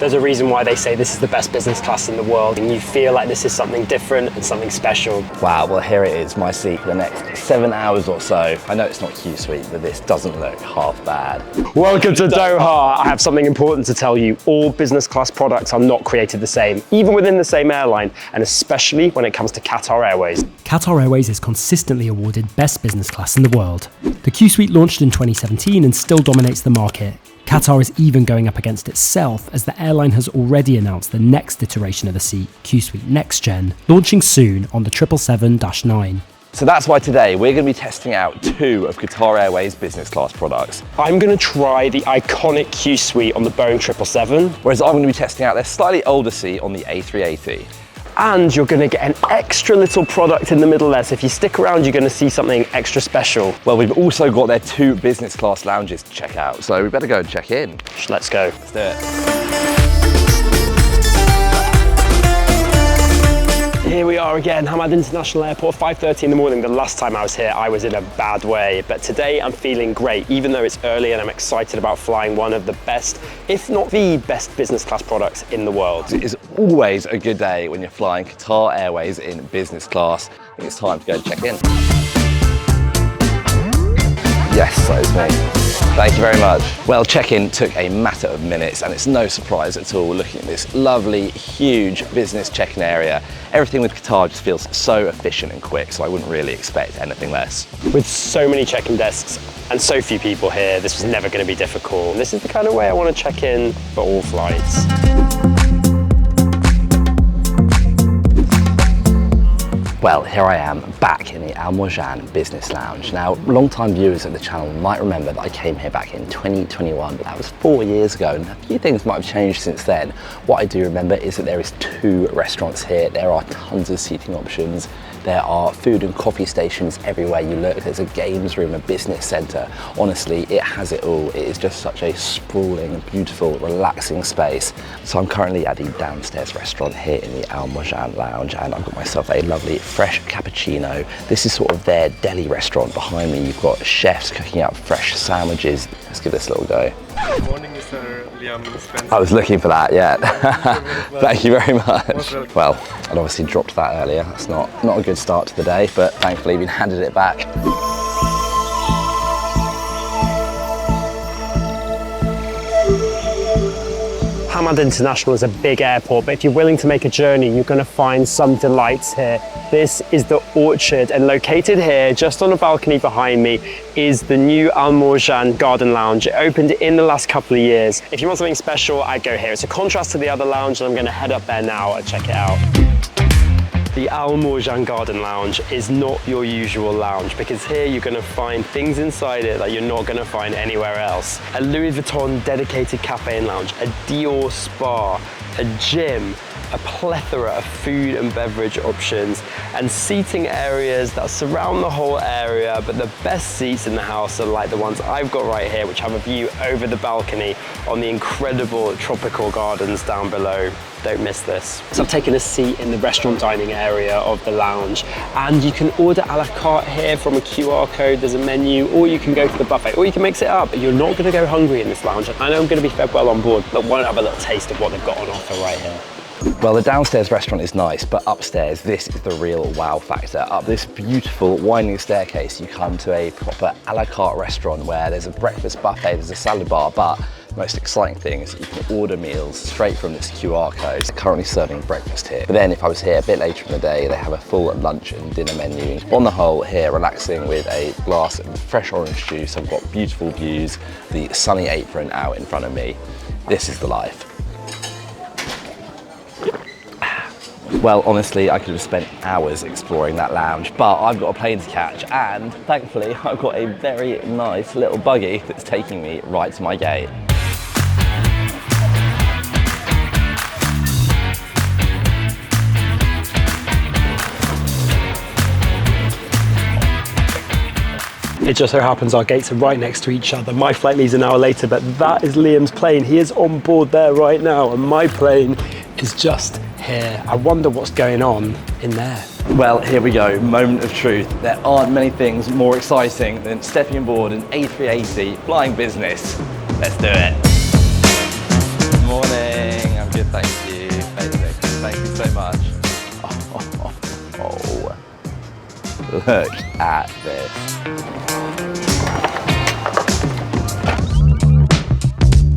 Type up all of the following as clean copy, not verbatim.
There's a reason why they say this is the best business class in the world, and you feel like this is something different and something special. Wow, well here it is, my seat for the next 7 hours or so. I know it's not Qsuite, but this doesn't look half bad. Welcome to Doha. I have something important to tell you. All business class products are not created the same, even within the same airline, and especially when it comes to Qatar Airways. Qatar Airways is consistently awarded best business class in the world. The Qsuite launched in 2017 and still dominates the market. Qatar is even going up against itself, as the airline has already announced the next iteration of the seat, Qsuite Next Gen, launching soon on the 777-9. So that's why today we're going to be testing out 2 of Qatar Airways business class products. I'm going to try the iconic Qsuite on the Boeing 777. Whereas I'm going to be testing out their slightly older seat on the A380. And you're going to get an extra little product in the middle there, so if you stick around you're going to see something extra special. Well, we've also got their 2 business class lounges to check out, so we better go and check in. Let's go. Let's do it. Here we are again, Hamad International Airport, 5:30 in the morning. The last time I was here, I was in a bad way, but today I'm feeling great, even though it's early, and I'm excited about flying one of the best, if not the best business class products in the world. It is always a good day when you're flying Qatar Airways in business class. I think it's time to go and check in. Yes, that is me. Thank you very much. Well, check-in took a matter of minutes, and it's no surprise at all looking at this lovely, huge business check-in area. Everything with Qatar just feels so efficient and quick, so I wouldn't really expect anything less. With so many check-in desks and so few people here, this was never going to be difficult. This is the kind of way I want to check in for all flights. Well, here I am, back in the Al Marjan Business Lounge. Now, long-time viewers of the channel might remember that I came here back in 2021, but that was 4 years ago, and a few things might have changed since then. What I do remember is that there is 2 restaurants here. There are tons of seating options. There are food and coffee stations everywhere you look. There's a games room, a business centre. Honestly, it has it all. It is just such a sprawling, beautiful, relaxing space. So I'm currently at the downstairs restaurant here in the Al Marjan Lounge, and I've got myself a lovely fresh cappuccino. This is sort of their deli restaurant behind me. You've got chefs cooking up fresh sandwiches. Let's give this a little go. Good morning, Mr. Liam Spencer. I was looking for that, yeah. Thank you very much. Well, I'd obviously dropped that earlier. That's not a good start to the day, but thankfully we handed it back. Hamad International is a big airport, but if you're willing to make a journey, you're going to find some delights here. This is the Orchard, and located here, just on a balcony behind me, is the new Al Marjan Garden Lounge. It opened in the last couple of years. If you want something special, I'd go here. It's a contrast to the other lounge, and I'm going to head up there now and check it out. The Al Marjan Garden Lounge is not your usual lounge, because here you're going to find things inside it that you're not going to find anywhere else. A Louis Vuitton dedicated cafe and lounge, a Dior spa, a gym, a plethora of food and beverage options, and seating areas that surround the whole area, but the best seats in the house are like the ones I've got right here, which have a view over the balcony on the incredible tropical gardens down below. Don't miss this. So I've taken a seat in the restaurant dining area of the lounge, and you can order a la carte here from a QR code. There's a menu, or you can go to the buffet, or you can mix it up. You're not going to go hungry in this lounge. I know I'm going to be fed well on board, but why not have a little taste of what they've got on offer right here? Well, the downstairs restaurant is nice, but upstairs, this is the real wow factor. Up this beautiful winding staircase, you come to a proper a la carte restaurant where there's a breakfast buffet, there's a salad bar, but the most exciting thing is that you can order meals straight from this QR code. They're currently serving breakfast here. But then if I was here a bit later in the day, they have a full lunch and dinner menu. On the whole, here, relaxing with a glass of fresh orange juice. I've got beautiful views, the sunny apron out in front of me. This is the life. Well, honestly, I could have spent hours exploring that lounge, but I've got a plane to catch, and thankfully, I've got a very nice little buggy that's taking me right to my gate. It just so happens our gates are right next to each other. My flight leaves an hour later, but that is Liam's plane. He is on board there right now, and my plane is just here. I wonder what's going on in there. Well, here we go, moment of truth. There aren't many things more exciting than stepping aboard an A380 flying business. Let's do it. Good morning. look at this.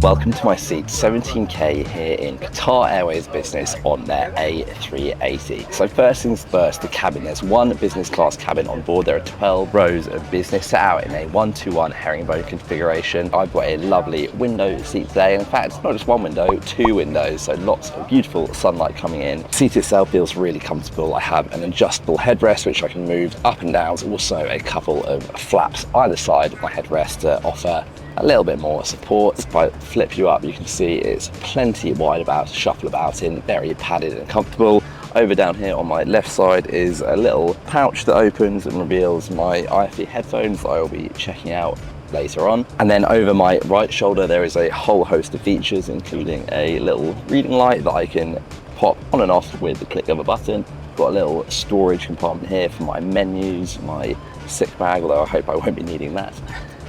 Welcome to my seat 17K here in Qatar Airways Business on their A380. So first things first, the cabin. There's one business class cabin on board. There are 12 rows of business set out in a 1-to-1 herringbone configuration. I've got a lovely window seat today. In fact, it's not just one window, 2 windows. So lots of beautiful sunlight coming in. The seat itself feels really comfortable. I have an adjustable headrest, which I can move up and down. There's also a couple of flaps either side of my headrest to offer a little bit more support. If I flip you up, you can see it's plenty wide about to shuffle about in, very padded and comfortable. Over down here on my left side is a little pouch that opens and reveals my IFE headphones that I will be checking out later on. And then over my right shoulder, there is a whole host of features, including a little reading light that I can pop on and off with the click of a button. Got a little storage compartment here for my menus, my sick bag, although I hope I won't be needing that.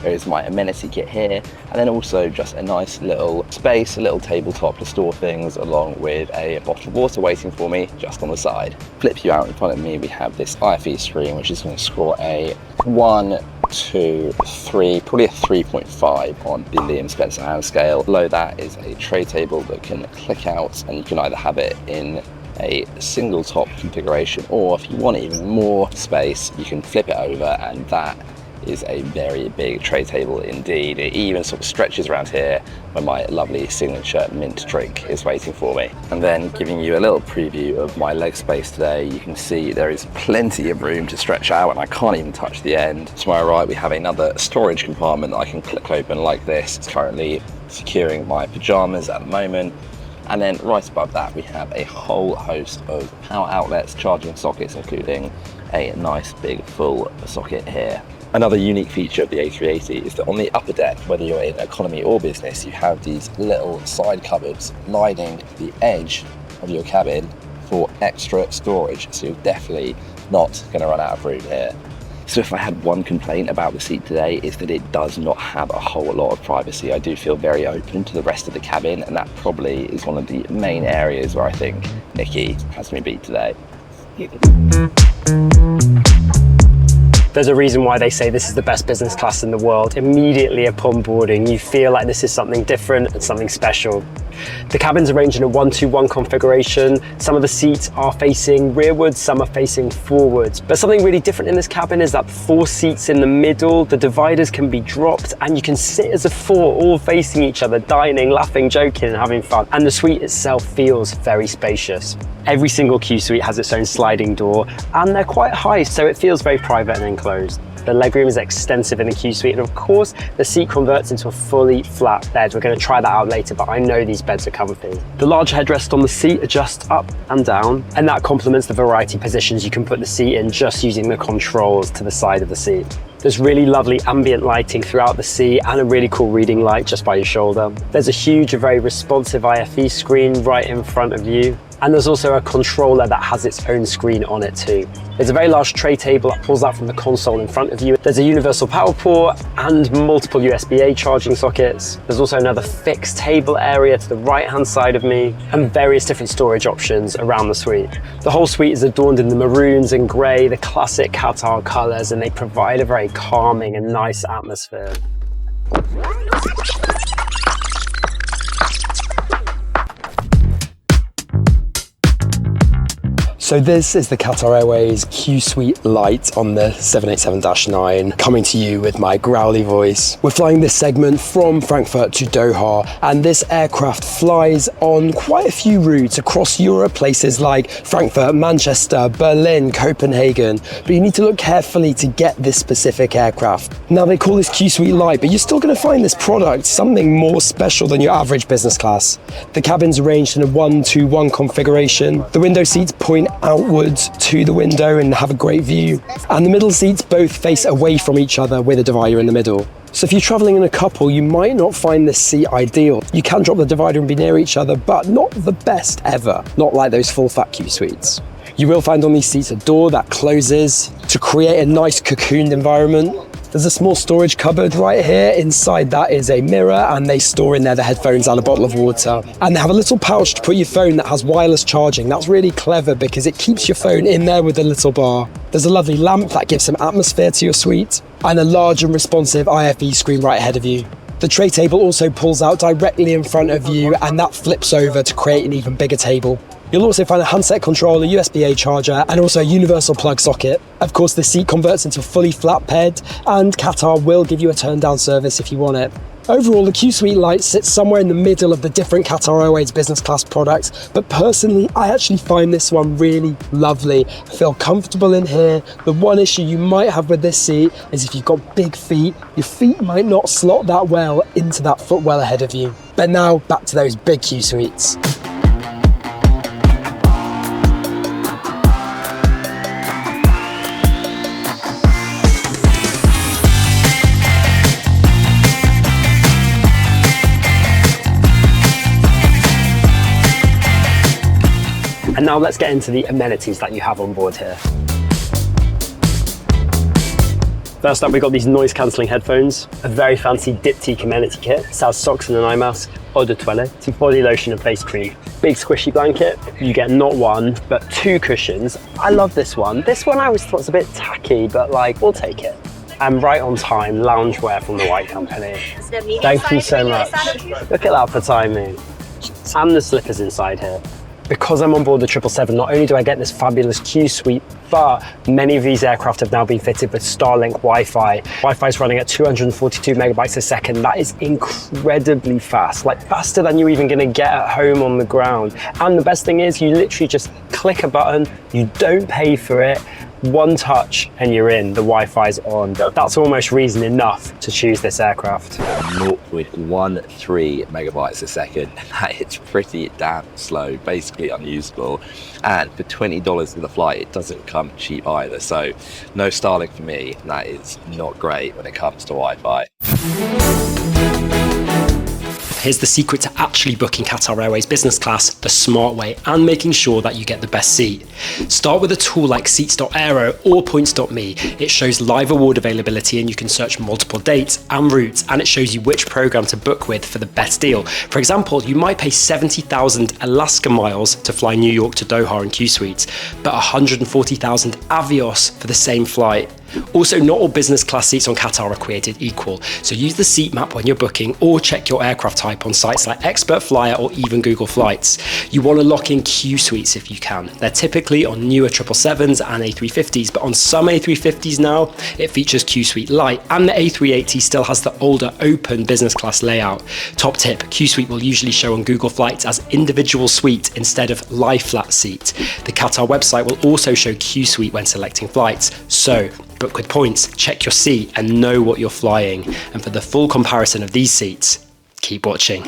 There is my amenity kit here, and then also just a nice little space, a little tabletop to store things, along with a bottle of water waiting for me just on the side. Flip you out in front of me, we have this IFE screen, which is going to score a 1, 2, 3, probably a 3.5 on the Liam Spencer hand scale. Below that is a tray table that can click out, and you can either have it in a single top configuration, or if you want even more space, you can flip it over, and that is a very big tray table indeed. It even sort of stretches around here when my lovely signature mint drink is waiting for me. And then giving you a little preview of my leg space today, you can see there is plenty of room to stretch out, and I can't even touch the end. To my right, we have another storage compartment that I can click open like this. It's currently securing my pajamas at the moment. And then right above that, we have a whole host of power outlets, charging sockets, including a nice big full socket here. Another unique feature of the A380 is that on the upper deck, whether you're in economy or business, you have these little side cupboards lining the edge of your cabin for extra storage. So you're definitely not going to run out of room here. So if I had one complaint about the seat today, is that it does not have a whole lot of privacy. I do feel very open to the rest of the cabin, and that probably is one of the main areas where I think Nikki has me beat today. There's a reason why they say this is the best business class in the world. Immediately upon boarding, you feel like this is something different and something special. The cabin's arranged in a 1-to-1 configuration. Some of the seats are facing rearwards, some are facing forwards. But something really different in this cabin is that 4 seats in the middle, the dividers can be dropped, and you can sit as a 4, all facing each other, dining, laughing, joking, and having fun. And the suite itself feels very spacious. Every single Qsuite has its own sliding door, and they're quite high, so it feels very private and enclosed. The legroom is extensive in the Qsuite, and of course, the seat converts into a fully flat bed. We're going to try that out later, but I know these beds are comfy. The large headrest on the seat adjusts up and down, and that complements the variety positions you can put the seat in just using the controls to the side of the seat. There's really lovely ambient lighting throughout the seat and a really cool reading light just by your shoulder. There's a huge, very responsive IFE screen right in front of you. And there's also a controller that has its own screen on it too. There's a very large tray table that pulls out from the console in front of you. There's a universal power port and multiple USB-A charging sockets. There's also another fixed table area to the right-hand side of me, and various different storage options around the suite. The whole suite is adorned in the maroons and grey, the classic Qatar colours, and they provide a very calming and nice atmosphere. So this is the Qatar Airways Qsuite Lite on the 787-9, coming to you with my growly voice. We're flying this segment from Frankfurt to Doha, and this aircraft flies on quite a few routes across Europe, places like Frankfurt, Manchester, Berlin, Copenhagen, but you need to look carefully to get this specific aircraft. Now they call this Qsuite Lite, but you're still going to find this product something more special than your average business class. The cabin's arranged in a 1-to-1 configuration. The window seats point outwards to the window and have a great view. And the middle seats both face away from each other with a divider in the middle. So if you're traveling in a couple, you might not find this seat ideal. You can drop the divider and be near each other, but not the best ever. Not like those full fat Qsuites. You will find on these seats a door that closes to create a nice cocooned environment. There's a small storage cupboard right here. Inside that is a mirror, and they store in there the headphones and a bottle of water. And they have a little pouch to put your phone that has wireless charging. That's really clever because it keeps your phone in there with a little bar. There's a lovely lamp that gives some atmosphere to your suite, and a large and responsive IFE screen right ahead of you. The tray table also pulls out directly in front of you, and that flips over to create an even bigger table. You'll also find a handset controller, USB-A charger, and also a universal plug socket. Of course, the seat converts into fully flat bed, and Qatar will give you a turn-down service if you want it. Overall, the Qsuite Lite sits somewhere in the middle of the different Qatar Airways Business Class products, but personally, I actually find this one really lovely. I feel comfortable in here. The one issue you might have with this seat is if you've got big feet, your feet might not slot that well into that footwell ahead of you. But now, back to those big Qsuites. And now let's get into the amenities that you have on board here. First up, we've got these noise cancelling headphones, a very fancy diptyque amenity kit, has socks and an eye mask, eau de toilette, body lotion and face cream. Big squishy blanket, you get not one, but 2 cushions. I love this one. This one I always thought was a bit tacky, but like, we'll take it. And right on time, loungewear from the White Company. Thank you so much. Look at that for timing. And the slippers inside here. Because I'm on board the 777, not only do I get this fabulous Qsuite, but many of these aircraft have now been fitted with Starlink Wi-Fi. Wi-Fi is running at 242 megabytes a second. That is incredibly fast, like faster than you're even gonna get at home on the ground. And the best thing is you literally just click a button, you don't pay for it, one touch and you're in, the Wi-Fi's on. That's almost reason enough to choose this aircraft. 0.13 megabytes a second. That is pretty damn slow, basically unusable. And for $20 for the flight, it doesn't come cheap either. So no Starlink for me. That is not great when it comes to Wi-Fi. Here's the secret to actually booking Qatar Airways Business Class the smart way and making sure that you get the best seat. Start with a tool like seats.aero or points.me. It shows live award availability and you can search multiple dates and routes, and it shows you which program to book with for the best deal. For example, you might pay 70,000 Alaska miles to fly New York to Doha in Qsuite, but 140,000 Avios for the same flight. Also, not all business class seats on Qatar are created equal, so use the seat map when you're booking or check your aircraft type on sites like Expert Flyer or even Google Flights. You want to lock in Qsuites if you can. They're typically on newer 777s and A350s, but on some A350s now, it features Qsuite Lite, and the A380 still has the older open business class layout. Top tip, Qsuite will usually show on Google Flights as individual suite instead of lie flat seat. The Qatar website will also show Qsuite when selecting flights, so book with points, check your seat and know what you're flying. And for the full comparison of these seats, keep watching.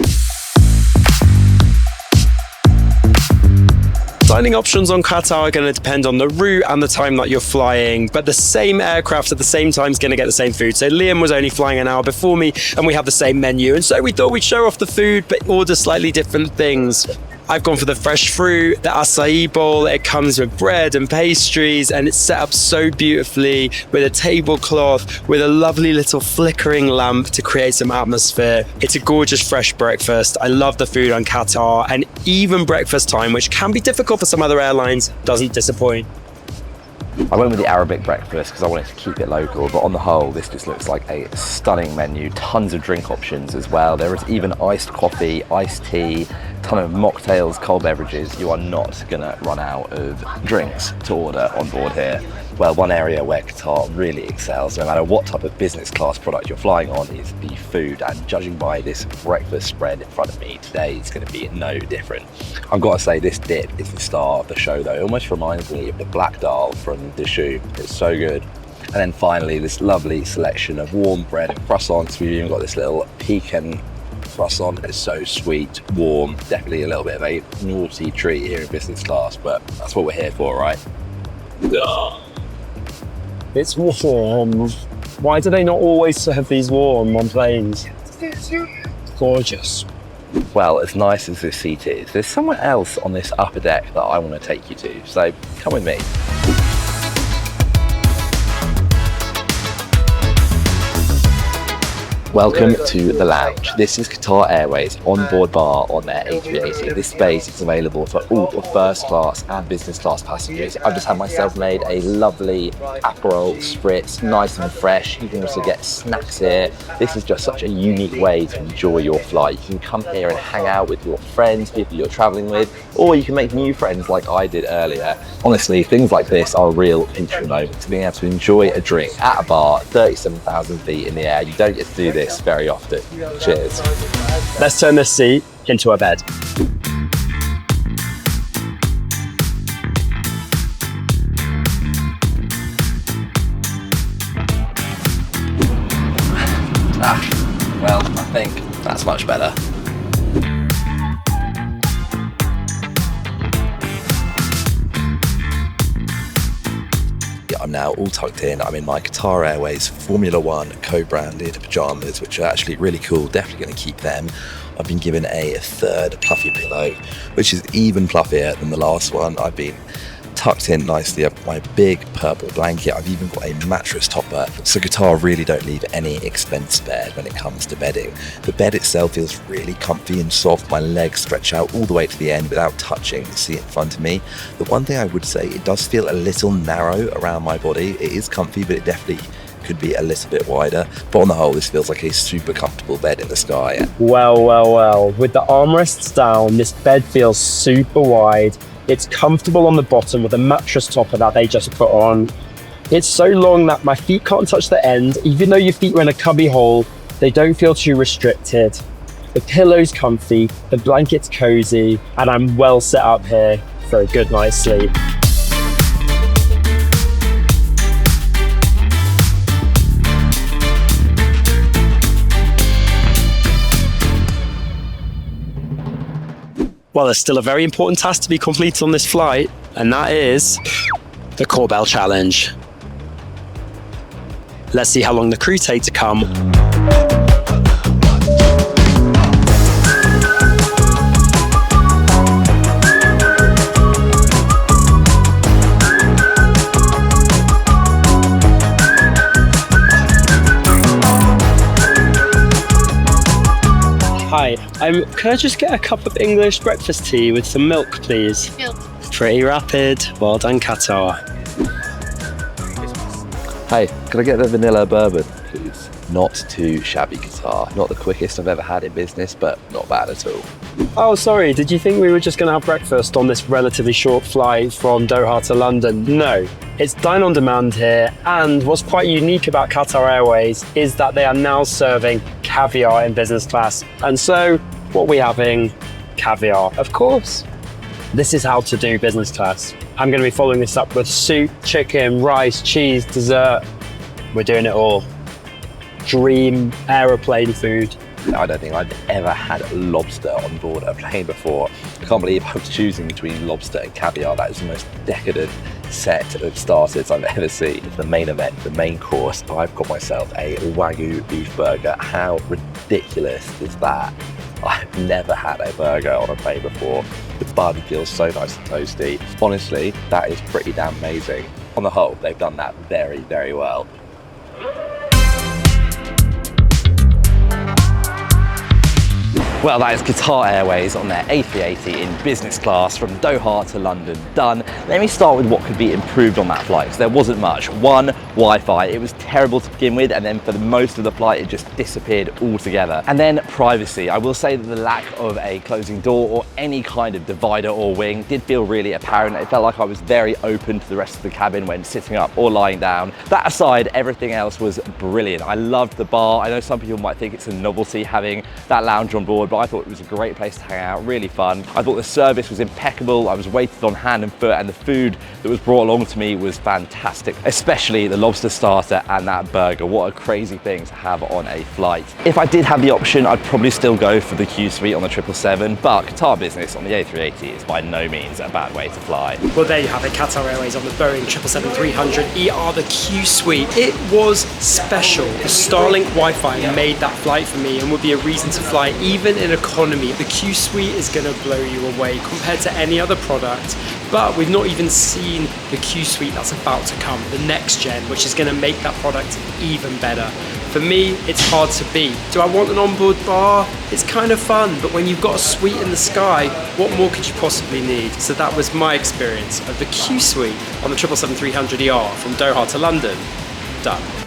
Dining options on Qatar are going to depend on the route and the time that you're flying, but the same aircraft at the same time is going to get the same food. So Liam was only flying an hour before me and we have the same menu, and so we thought we'd show off the food but order slightly different things. I've gone for the fresh fruit, the acai bowl. It comes with bread and pastries and it's set up so beautifully with a tablecloth with a lovely little flickering lamp to create some atmosphere. It's a gorgeous fresh breakfast. I love the food on Qatar, and even breakfast time, which can be difficult for some other airlines, doesn't disappoint. I went with the Arabic breakfast because I wanted to keep it local, but on the whole, this just looks like a stunning menu. Tons of drink options as well. There is even iced coffee, iced tea, ton of mocktails, cold beverages. You are not gonna run out of drinks to order on board here. Well, one area where Qatar really excels, no matter what type of business class product you're flying on, is the food. And judging by this breakfast spread in front of me today, it's going to be no different. I've got to say, this dip is the star of the show though. It almost reminds me of the black dal from the shoe. It's so good. And then finally, this lovely selection of warm bread and croissants. We've even got this little pecan croissant. It's so sweet, warm, definitely a little bit of a naughty treat here in business class, but that's what we're here for, right? It's warm. Why do they not always serve these warm on planes? Gorgeous. Well, as nice as this seat is, there's someone else on this upper deck that I want to take you to, so come with me. Welcome to the lounge. This is Qatar Airways onboard bar on their A380. This space is available for all the first class and business class passengers. I've just had myself made a lovely Aperol Spritz, nice and fresh. You can also get snacks here. This is just such a unique way to enjoy your flight. You can come here and hang out with your friends, people you're traveling with, or you can make new friends like I did earlier. Honestly, things like this are a real pinch me moment. Being able to enjoy a drink at a bar, 37,000 feet in the air. You don't get to do this very often. Cheers. Let's turn this seat into a bed. Well, I think that's much better. I'm now all tucked in. I'm in my Qatar Airways Formula One co-branded pajamas, which are actually really cool. Definitely going to keep them. I've been given a third puffy pillow, which is even pluffier than the last one. I've been tucked in nicely. I've got my big purple blanket. I've even got a mattress topper. So Qatar really don't leave any expense spared when it comes to bedding. The bed itself feels really comfy and soft. My legs stretch out all the way to the end without touching the seat in front of me. The one thing I would say, it does feel a little narrow around my body. It is comfy, but it definitely could be a little bit wider. But on the whole, this feels like a super comfortable bed in the sky. Well. With the armrests down, this bed feels super wide. It's comfortable on the bottom with a mattress topper that they just put on. It's so long that my feet can't touch the end. Even though your feet are in a cubby hole, they don't feel too restricted. The pillow's comfy, the blanket's cozy, and I'm well set up here for a good night's sleep. Well, there's still a very important task to be completed on this flight, and that is the call bell challenge. Let's see how long the crew take to come. Hi, can I just get a cup of English breakfast tea with some milk, please? Milk. Pretty rapid. Well done, Qatar. Hey, can I get the vanilla bourbon, please? Not too shabby, Qatar. Not the quickest I've ever had in business, but not bad at all. Oh, sorry, did you think we were just going to have breakfast on this relatively short flight from Doha to London? No, it's dine on demand here, and what's quite unique about Qatar Airways is that they are now serving caviar in business class. And so, what are we having? Caviar, of course. This is how to do business class. I'm going to be following this up with soup, chicken, rice, cheese, dessert. We're doing it all. Dream aeroplane food. I don't think I've ever had lobster on board a plane before. I can't believe I was choosing between lobster and caviar. That is the most decadent set of starters I've ever seen. The main event, the main course, I've got myself a Wagyu beef burger. How ridiculous is that? I've never had a burger on a plane before. The bun feels so nice and toasty. Honestly, that is pretty damn amazing. On the whole, they've done that very, very well. Well, that is Qatar Airways on their A380 in business class from Doha to London done. Let me start with what could be improved on that flight, because there wasn't much. One, Wi-Fi. It was terrible to begin with, and then for the most of the flight, it just disappeared altogether. And then privacy. I will say that the lack of a closing door or any kind of divider or wing did feel really apparent. It felt like I was very open to the rest of the cabin when sitting up or lying down. That aside, everything else was brilliant. I loved the bar. I know some people might think it's a novelty having that lounge on board, but I thought it was a great place to hang out, really fun. I thought the service was impeccable. I was waited on hand and foot, and the food that was brought along to me was fantastic, especially the lobster starter and that burger. What a crazy thing to have on a flight. If I did have the option, I'd probably still go for the Qsuite on the 777, but Qatar Business on the A380 is by no means a bad way to fly. Well, there you have it, Qatar Airways on the Boeing 777-300ER, the Qsuite. It was special. The Starlink Wi-Fi made that flight for me and would be a reason to fly even in economy. The Qsuite is going to blow you away compared to any other product, but we've not even seen the Qsuite that's about to come, the next gen, which is going to make that product even better. For me, it's hard to beat. Do I want an onboard bar? It's kind of fun, but when you've got a suite in the sky, what more could you possibly need? So that was my experience of the Qsuite on the 777-300ER from Doha to London. Done.